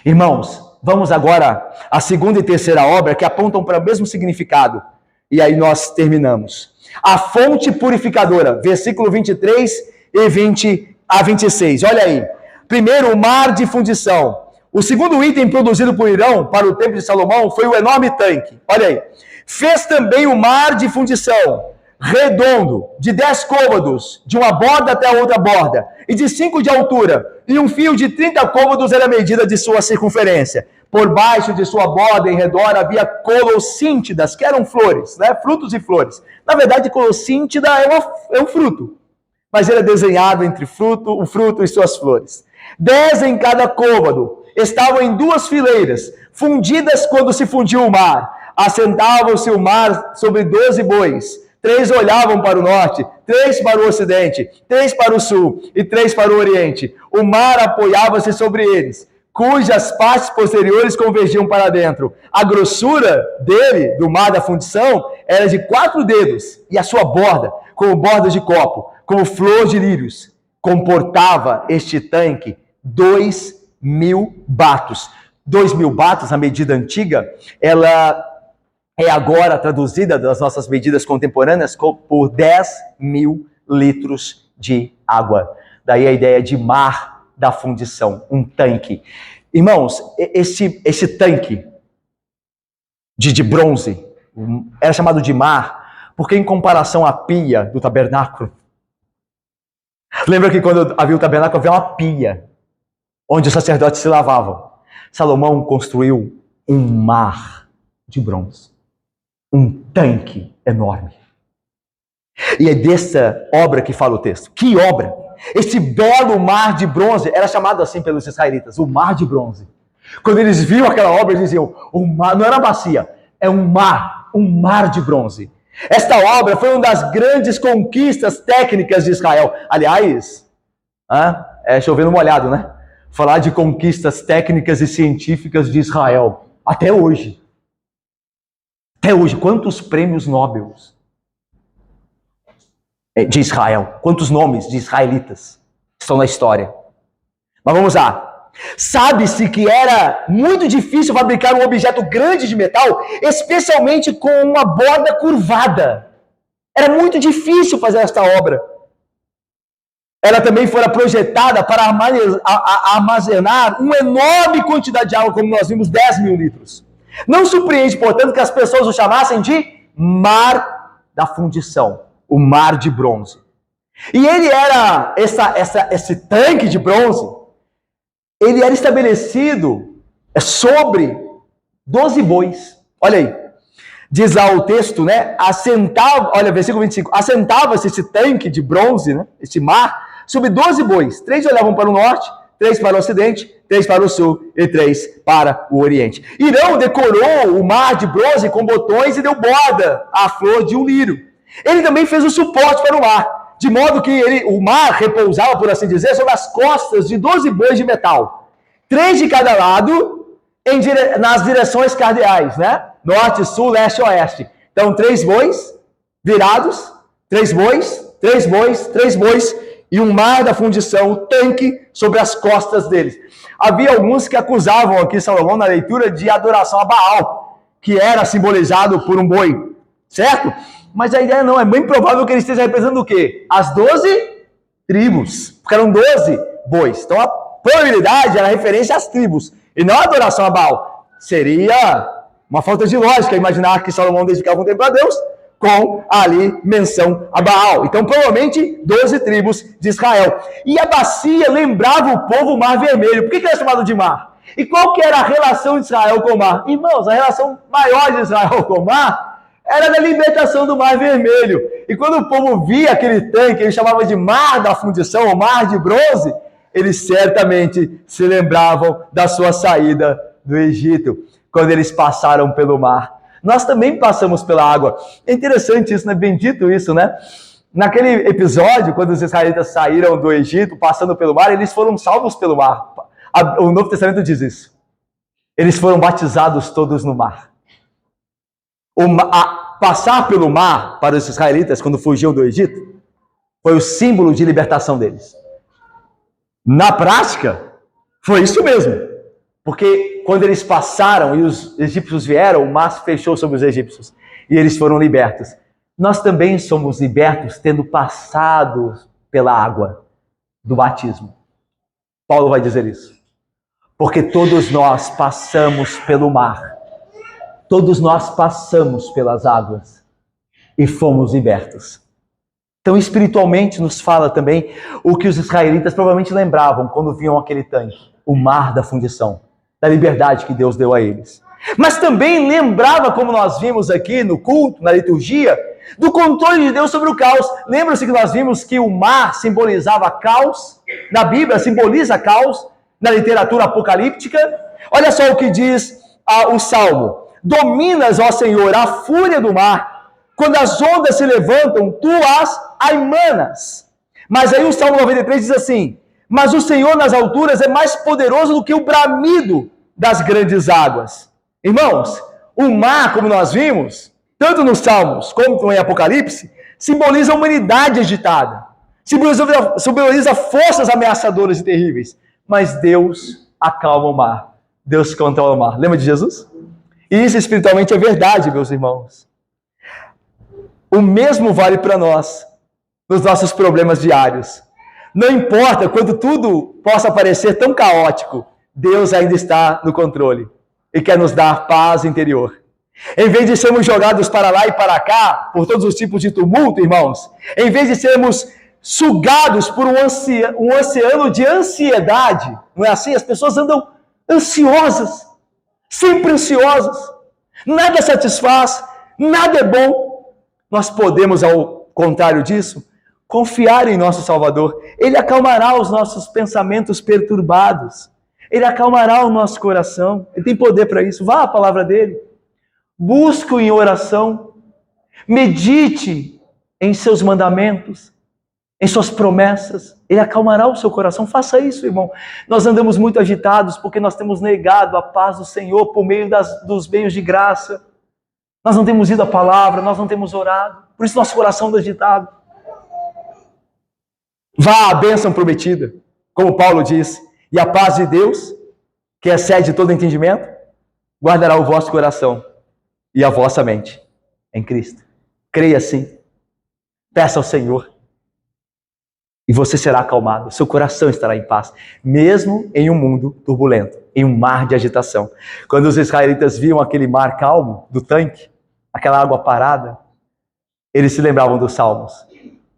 Irmãos, vamos agora à segunda e terceira obra que apontam para o mesmo significado. E aí nós terminamos. A fonte purificadora, versículo 23 e 20 a 26. Olha aí. Primeiro, o mar de fundição. O segundo item produzido por Irão para o templo de Salomão foi o enorme tanque. Olha aí. Fez também o mar de fundição, redondo, de 10 côvados, de uma borda até a outra borda, e de 5 de altura, e um fio de 30 côvados era a medida de sua circunferência. Por baixo de sua borda em redor havia colossíntidas, que eram flores, né? Frutos e flores. Na verdade, colossíntida é um fruto, mas ele é desenhado entre o fruto e suas flores. 10 em cada côvado, estavam em 2 fileiras, fundidas quando se fundiu o mar. Assentavam-se o mar sobre 12 bois. 3 olhavam para o norte, 3 para o ocidente, 3 para o sul e 3 para o oriente. O mar apoiava-se sobre eles, cujas partes posteriores convergiam para dentro. A grossura dele, do mar da fundição, era de 4 dedos, e a sua borda, como borda de copo, como flor de lírios. comportava este tanque 2.000 batos. 2.000 batos, a medida antiga, ela é agora traduzida das nossas medidas contemporâneas por 10.000 litros de água. Daí a ideia de mar da fundição, um tanque. Irmãos, esse tanque de bronze era chamado de mar, porque em comparação à pia do tabernáculo, lembra que quando havia o tabernáculo, havia uma pia, onde os sacerdotes se lavavam. Salomão construiu um mar de bronze, um tanque enorme. E é dessa obra que fala o texto. Que obra? Esse belo mar de bronze era chamado assim pelos israelitas, o mar de bronze. Quando eles viam aquela obra, eles diziam, o mar, não era bacia, é um mar de bronze. Esta obra foi uma das grandes conquistas técnicas de Israel. Aliás, chovendo molhado, né? Falar de conquistas técnicas e científicas de Israel. Até hoje. Até hoje, quantos prêmios Nobel de Israel? Quantos nomes de israelitas estão na história? Mas vamos lá. Sabe-se que era muito difícil fabricar um objeto grande de metal, especialmente com uma borda curvada. Era muito difícil fazer esta obra. Ela também fora projetada para armazenar uma enorme quantidade de água, como nós vimos, 10.000 litros. Não surpreende, portanto, que as pessoas o chamassem de mar da fundição, o mar de bronze. E ele era, esse tanque de bronze, ele era estabelecido sobre 12 bois. Olha aí. Diz lá o texto, né? Olha, versículo 25. Assentava-se esse tanque de bronze, né? Esse mar, sobre 12 bois. 3 olhavam para o norte, 3 para o ocidente, 3 para o sul e 3 para o oriente. Irão decorou o mar de bronze com botões e deu borda à flor de um lírio. Ele também fez o suporte para o mar, de modo que o mar repousava, por assim dizer, sobre as costas de 12 bois de metal. 3 de cada lado, nas direções cardeais, né? Norte, sul, leste e oeste. Então, 3 bois virados, 3 bois, 3 bois, 3 bois, e um mar da fundição, o tanque sobre as costas deles. Havia alguns que acusavam aqui Salomão na leitura de adoração a Baal, que era simbolizado por um boi, certo? Mas a ideia não, é bem provável que ele esteja representando o quê? As 12 tribos, porque eram 12 bois. Então a probabilidade era referência às tribos, e não a adoração a Baal. Seria uma falta de lógica imaginar que Salomão dedicava um tempo a Deus, com ali menção a Baal. Então, provavelmente, 12 tribos de Israel. E a bacia lembrava o povo o Mar Vermelho. Por que era chamado de mar? E qual que era a relação de Israel com o mar? Irmãos, a relação maior de Israel com o mar era da libertação do Mar Vermelho. E quando o povo via aquele tanque, ele chamava de Mar da Fundição, ou Mar de Bronze, eles certamente se lembravam da sua saída do Egito, quando eles passaram pelo mar. Nós também passamos pela água. É interessante isso, né? Bendito isso, né? Naquele episódio, quando os israelitas saíram do Egito, passando pelo mar, eles foram salvos pelo mar. O Novo Testamento diz isso. Eles foram batizados todos no mar. Passar pelo mar, para os israelitas, quando fugiam do Egito, foi o símbolo de libertação deles. Na prática, foi isso mesmo. Porque quando eles passaram e os egípcios vieram, o mar se fechou sobre os egípcios e eles foram libertos. Nós também somos libertos tendo passado pela água do batismo. Paulo vai dizer isso. Porque todos nós passamos pelo mar. Todos nós passamos pelas águas e fomos libertos. Então, espiritualmente, nos fala também o que os israelitas provavelmente lembravam quando viam aquele tanque, o mar da fundição, da liberdade que Deus deu a eles. Mas também lembrava, como nós vimos aqui no culto, na liturgia, do controle de Deus sobre o caos. Lembra-se que nós vimos que o mar simbolizava caos? Na Bíblia simboliza caos, na literatura apocalíptica. Olha só o que diz o Salmo. Dominas, ó Senhor, a fúria do mar. Quando as ondas se levantam, tu as aimanas. Mas aí o Salmo 93 diz assim: mas o Senhor nas alturas é mais poderoso do que o bramido das grandes águas. Irmãos, o mar, como nós vimos, tanto nos Salmos como em Apocalipse, simboliza a humanidade agitada. simboliza forças ameaçadoras e terríveis. Mas Deus acalma o mar. Deus controla o mar. Lembra de Jesus? E isso espiritualmente é verdade, meus irmãos. O mesmo vale para nós, nos nossos problemas diários. Não importa quando tudo possa parecer tão caótico, Deus ainda está no controle e quer nos dar paz interior. Em vez de sermos jogados para lá e para cá, por todos os tipos de tumulto, irmãos, em vez de sermos sugados por um oceano de ansiedade, não é assim? As pessoas andam ansiosas, sempre ansiosas, nada satisfaz, nada é bom. Nós podemos, ao contrário disso, confiar em nosso Salvador. Ele acalmará os nossos pensamentos perturbados, Ele acalmará o nosso coração, Ele tem poder para isso. Vá à palavra dEle, busque-o em oração, medite em seus mandamentos, em suas promessas, Ele acalmará o seu coração. Faça isso, irmão. Nós andamos muito agitados porque nós temos negado a paz do Senhor por meio dos meios de graça. Nós não temos ido à palavra, nós não temos orado, por isso nosso coração anda agitado. Vá à bênção prometida, como Paulo diz, e a paz de Deus, que excede todo entendimento, guardará o vosso coração e a vossa mente em Cristo. Creia assim, peça ao Senhor, e você será acalmado, seu coração estará em paz, mesmo em um mundo turbulento, em um mar de agitação. Quando os israelitas viam aquele mar calmo do tanque, aquela água parada, eles se lembravam dos salmos.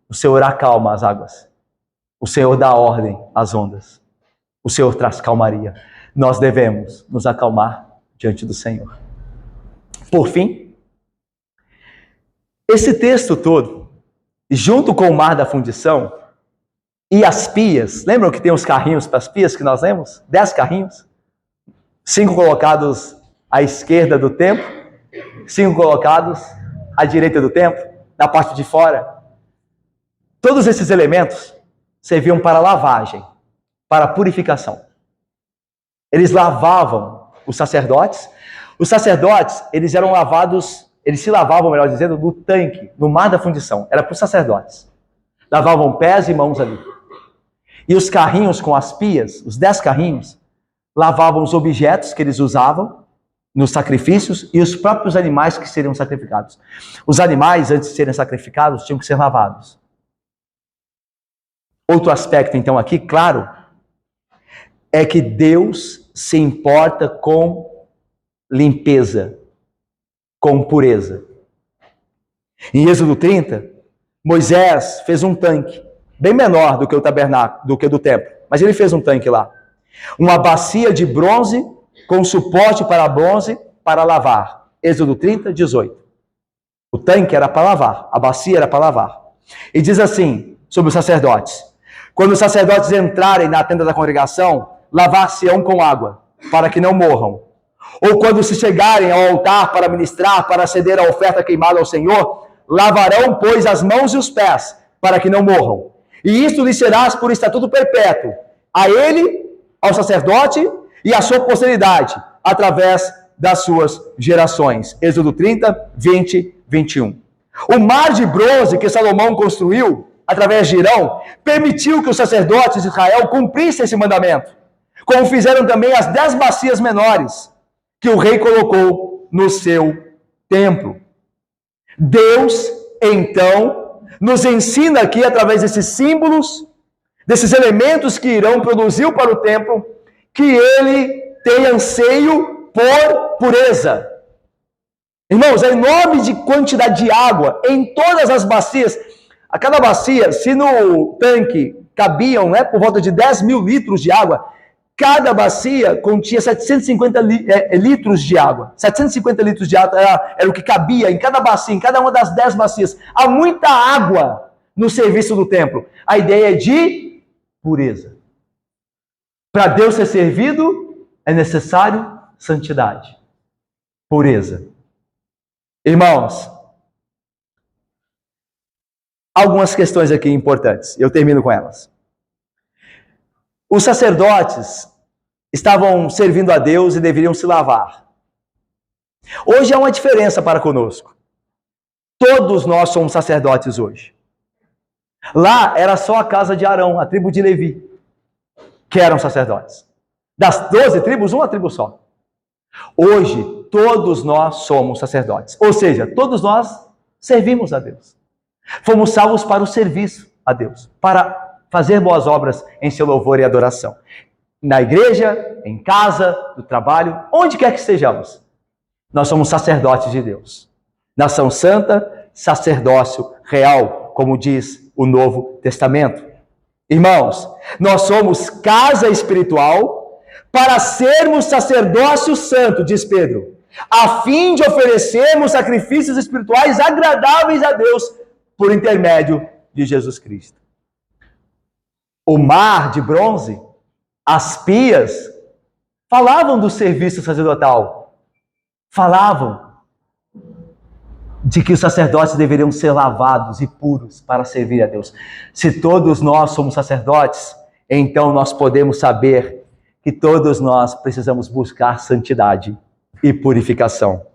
O Senhor acalma as águas, o Senhor dá ordem às ondas, o Senhor traz calmaria. Nós devemos nos acalmar diante do Senhor. Por fim, esse texto todo, junto com o mar da fundição, e as pias, lembram que tem os carrinhos para as pias que nós lemos? 10 carrinhos, 5 colocados à esquerda do templo, 5 colocados à direita do templo, na parte de fora. Todos esses elementos serviam para lavagem, para purificação. Eles lavavam os sacerdotes. Os sacerdotes, eles eram lavados, eles se lavavam, melhor dizendo, no tanque, no mar da fundição. Era para os sacerdotes. Lavavam pés e mãos ali. E os carrinhos com as pias, os 10 carrinhos, lavavam os objetos que eles usavam nos sacrifícios e os próprios animais que seriam sacrificados. Os animais, antes de serem sacrificados, tinham que ser lavados. Outro aspecto, então, aqui, claro, é que Deus se importa com limpeza, com pureza. Em Êxodo 30, Moisés fez um tanque, bem menor do que o tabernáculo, do que do templo, mas ele fez um tanque lá. Uma bacia de bronze com suporte para bronze para lavar. Êxodo 30, 18. O tanque era para lavar, a bacia era para lavar. E diz assim sobre os sacerdotes: quando os sacerdotes entrarem na tenda da congregação, lavar-se-ão com água, para que não morram. Ou quando se chegarem ao altar para ministrar, para aceder a oferta queimada ao Senhor, lavarão, pois, as mãos e os pés, para que não morram. E isto lhe será por estatuto perpétuo, a ele, ao sacerdote e à sua posteridade, através das suas gerações. Êxodo 30, 20, 21. O mar de bronze que Salomão construiu, através de Irão, permitiu que os sacerdotes de Israel cumprissem esse mandamento, como fizeram também as 10 bacias menores, que o rei colocou no seu templo. Deus, então, nos ensina aqui, através desses símbolos, desses elementos que Irão produziu para o templo, que ele tem anseio por pureza. Irmãos, a enorme quantidade de água em todas as bacias. A cada bacia, se no tanque cabiam por volta de 10 mil litros de água, cada bacia continha 750 litros de água. 750 litros de água era o que cabia em cada bacia, em cada uma das 10 bacias. Há muita água no serviço do templo. A ideia é de pureza. Para Deus ser servido, é necessário santidade, pureza. Irmãos, algumas questões aqui importantes. Eu termino com elas. Os sacerdotes estavam servindo a Deus e deveriam se lavar. Hoje há uma diferença para conosco. Todos nós somos sacerdotes hoje. Lá era só a casa de Arão, a tribo de Levi, que eram sacerdotes. Das 12 tribos, uma tribo só. Hoje, todos nós somos sacerdotes. Ou seja, todos nós servimos a Deus. Fomos salvos para o serviço a Deus, para fazer boas obras em seu louvor e adoração. Na igreja, em casa, no trabalho, onde quer que estejamos, nós somos sacerdotes de Deus. Nação santa, sacerdócio real, como diz o Novo Testamento. Irmãos, nós somos casa espiritual para sermos sacerdócio santo, diz Pedro, a fim de oferecermos sacrifícios espirituais agradáveis a Deus por intermédio de Jesus Cristo. O mar de bronze, as pias, falavam do serviço sacerdotal. Falavam de que os sacerdotes deveriam ser lavados e puros para servir a Deus. Se todos nós somos sacerdotes, então nós podemos saber que todos nós precisamos buscar santidade e purificação.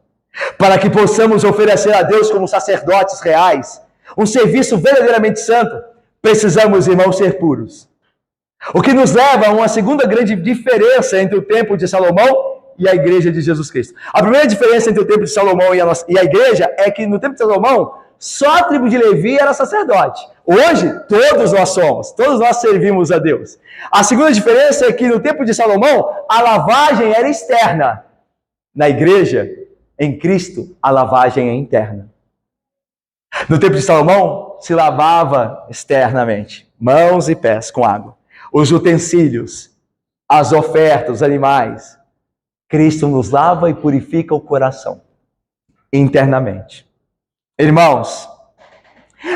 Para que possamos oferecer a Deus como sacerdotes reais, um serviço verdadeiramente santo, precisamos, irmãos, ser puros. O que nos leva a uma segunda grande diferença entre o templo de Salomão e a igreja de Jesus Cristo. A primeira diferença entre o templo de Salomão e a igreja é que no templo de Salomão, só a tribo de Levi era sacerdote. Hoje, todos nós somos, todos nós servimos a Deus. A segunda diferença é que no templo de Salomão, a lavagem era externa. Na igreja, em Cristo, a lavagem é interna. No templo de Salomão, se lavava externamente, mãos e pés com água. Os utensílios, as ofertas, os animais. Cristo nos lava e purifica o coração, internamente. Irmãos,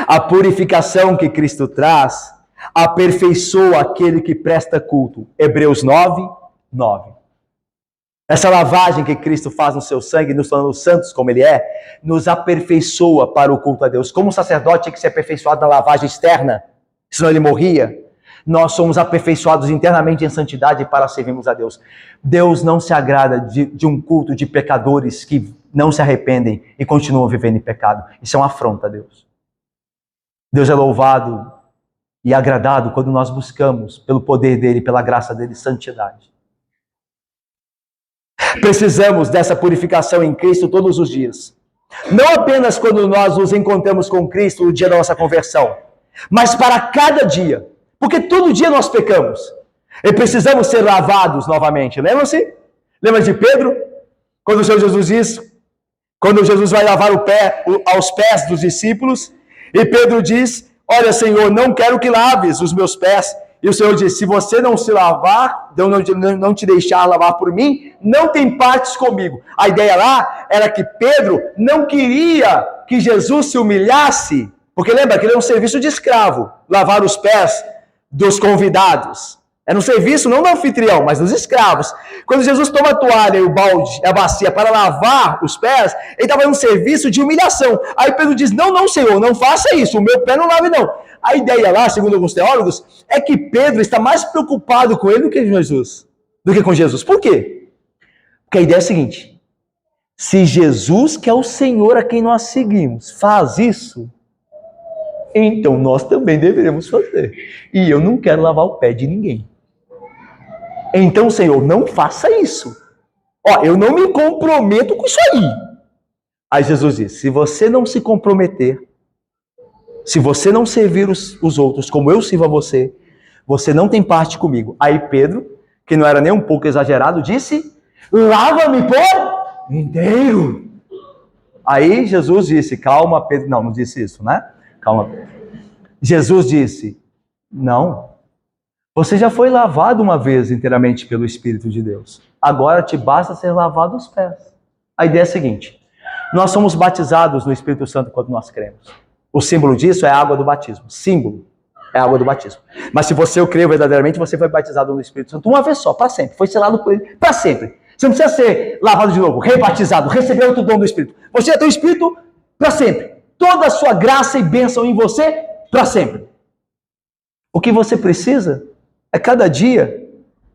a purificação que Cristo traz aperfeiçoa aquele que presta culto. Hebreus 9, 9. Essa lavagem que Cristo faz no seu sangue, nos tornando santos como Ele é, nos aperfeiçoa para o culto a Deus. Como o sacerdote tinha que ser aperfeiçoado na lavagem externa, senão ele morria, nós somos aperfeiçoados internamente em santidade para servirmos a Deus. Deus não se agrada de um culto de pecadores que não se arrependem e continuam vivendo em pecado. Isso é uma afronta a Deus. Deus é louvado e agradado quando nós buscamos, pelo poder dEle, pela graça dEle, santidade. Precisamos dessa purificação em Cristo todos os dias. Não apenas quando nós nos encontramos com Cristo no dia da nossa conversão, mas para cada dia. Porque todo dia nós pecamos. E precisamos ser lavados novamente. Lembram-se? Lembra de Pedro? Quando o Senhor Jesus diz, quando Jesus vai lavar o pé aos pés dos discípulos, e Pedro diz, olha Senhor, não quero que laves os meus pés. E o Senhor diz, se você não se lavar, não te deixar lavar por mim, não tem partes comigo. A ideia lá era que Pedro não queria que Jesus se humilhasse, porque lembra que ele é um serviço de escravo, lavar os pés dos convidados. Era um serviço não do anfitrião, mas dos escravos. Quando Jesus toma a toalha e o balde, a bacia para lavar os pés, ele estava em um serviço de humilhação. Aí Pedro diz, não, Senhor, não faça isso, o meu pé não lave não. A ideia lá, segundo alguns teólogos, é que Pedro está mais preocupado com ele do que com Jesus. Por quê? Porque a ideia é a seguinte, se Jesus, que é o Senhor a quem nós seguimos, faz isso, então nós também deveremos fazer. E eu não quero lavar o pé de ninguém. Então, Senhor, não faça isso. Eu não me comprometo com isso aí. Aí Jesus diz, se você não se comprometer, se você não servir os outros como eu sirvo a você, você não tem parte comigo. Aí Pedro, que não era nem um pouco exagerado, disse, lava-me por inteiro. Aí Jesus disse, calma Pedro, não disse isso, né? Calma. Jesus disse, não, você já foi lavado uma vez inteiramente pelo Espírito de Deus. Agora te basta ser lavado os pés. A ideia é a seguinte, nós somos batizados no Espírito Santo quando nós cremos. O símbolo disso é a água do batismo. Símbolo é a água do batismo. Mas se você crê verdadeiramente, você foi batizado no Espírito Santo uma vez só, para sempre. Foi selado por ele, para sempre. Você não precisa ser lavado de novo, rebatizado, receber outro dom do Espírito. Você já tem o Espírito para sempre. Toda a sua graça e bênção em você, para sempre. O que você precisa é cada dia,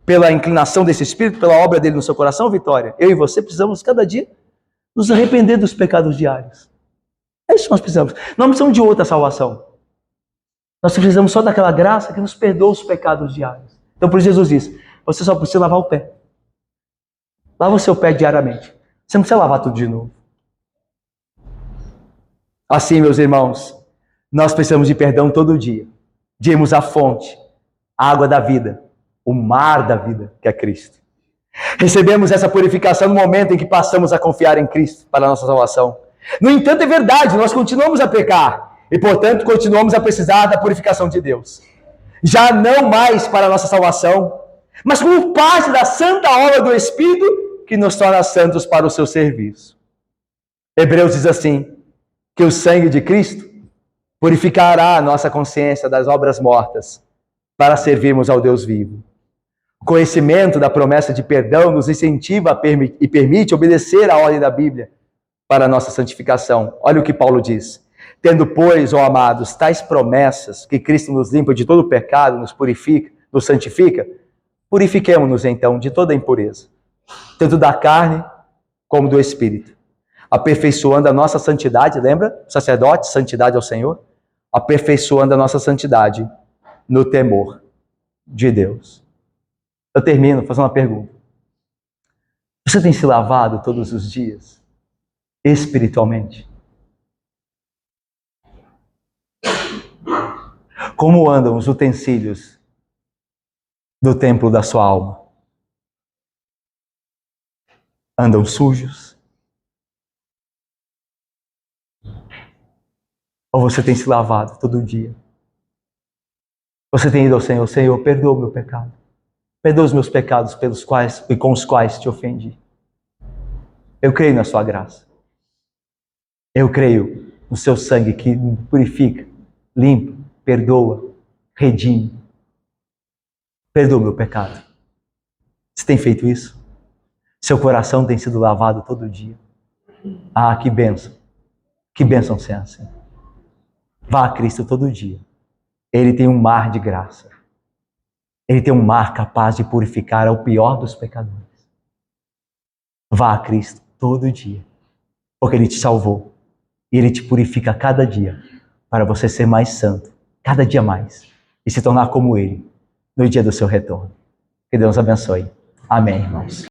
pela inclinação desse Espírito, pela obra dele no seu coração, Vitória, eu e você precisamos cada dia nos arrepender dos pecados diários. É isso que nós precisamos. Nós não precisamos de outra salvação. Nós precisamos só daquela graça que nos perdoa os pecados diários. Então, por isso Jesus diz, você só precisa lavar o pé. Lava o seu pé diariamente. Você não precisa lavar tudo de novo. Assim, meus irmãos, nós precisamos de perdão todo dia. De irmos à fonte, a água da vida, o mar da vida, que é Cristo. Recebemos essa purificação no momento em que passamos a confiar em Cristo para a nossa salvação. No entanto, é verdade, nós continuamos a pecar e, portanto, continuamos a precisar da purificação de Deus. Já não mais para a nossa salvação, mas como parte da santa obra do Espírito que nos torna santos para o seu serviço. Hebreus diz assim, que o sangue de Cristo purificará a nossa consciência das obras mortas para servirmos ao Deus vivo. O conhecimento da promessa de perdão nos incentiva e permite obedecer à ordem da Bíblia para a nossa santificação. Olha o que Paulo diz. Tendo, pois, ó amados, tais promessas, que Cristo nos limpa de todo pecado, nos purifica, nos santifica, purifiquemo-nos então de toda impureza, tanto da carne como do Espírito, aperfeiçoando a nossa santidade, lembra? Sacerdote, santidade ao Senhor, aperfeiçoando a nossa santidade no temor de Deus. Eu termino fazendo uma pergunta. Você tem se lavado todos os dias, espiritualmente? Como andam os utensílios do templo da sua alma? Andam sujos? Ou você tem se lavado todo dia? Você tem ido ao Senhor, Senhor, perdoa o meu pecado. Perdoa os meus pecados pelos quais e com os quais te ofendi. Eu creio na sua graça. Eu creio no seu sangue que purifica, limpa, perdoa, redime. Perdoa o meu pecado. Você tem feito isso? Seu coração tem sido lavado todo dia. Ah, que bênção. Que bênção ser assim. Vá a Cristo todo dia. Ele tem um mar de graça. Ele tem um mar capaz de purificar ao pior dos pecadores. Vá a Cristo todo dia, porque Ele te salvou. E Ele te purifica cada dia, para você ser mais santo, cada dia mais, e se tornar como Ele, no dia do seu retorno. Que Deus abençoe. Amém, irmãos.